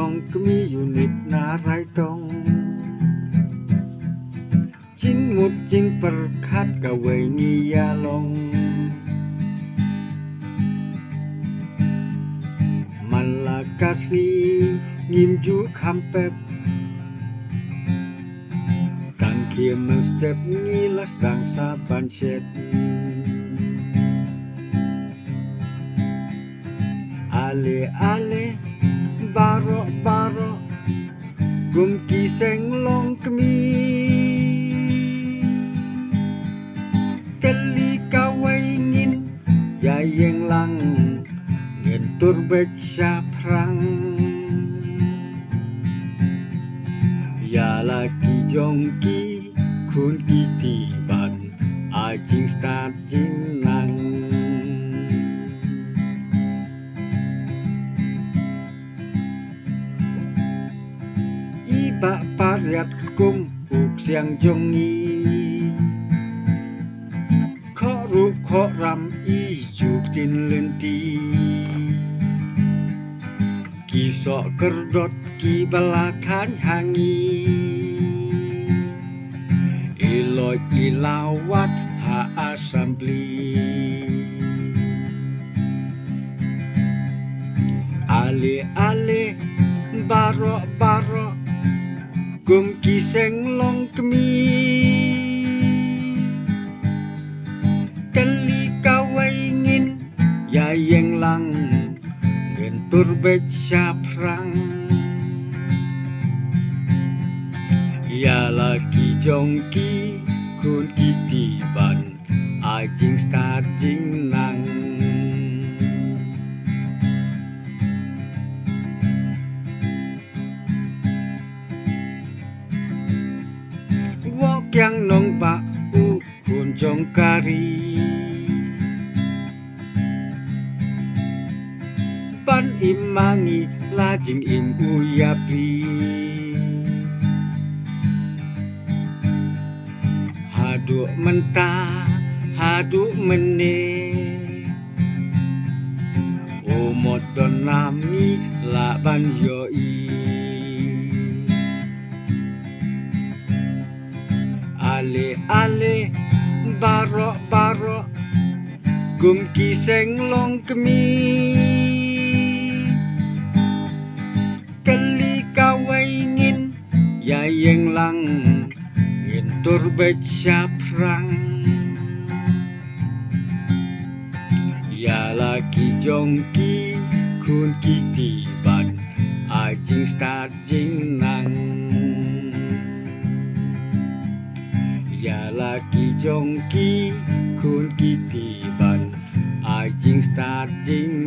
long kami unit na rai tong Jing mut jing perkat gawai ni ya long Malakas ni ngimju kampep Kang kia menstep ngilas dang saban set Ale baro gum kiseng long kemi teli kawaingin yayeng lang ngentur beca perang ya lagi jongki kun kitiban ajing start jinang Bak pariat kum uk siang jongi Kho ru kho ram i juk tin lenti Kisok kerdot ki balakan hangi Iloj ilawat ha asambli Ale baro Gum kiseng long kemi Kali kawaingin yayeng lang Gentur beca perang Ya lagi jongki kun kitiban Ajing start jing nang Yang nong pak kunjong kari Pan imangi lajing im uyapli Haduk mentah haduk mene Umot don nami laban yoi Ale baro gum kiseng long kemi Kali kawaingin yayeng lang ngentur beca perang Ya lagi jongki kun kitiban ajing start jing nang Ya lagi jongki kun kitiban ajing start jing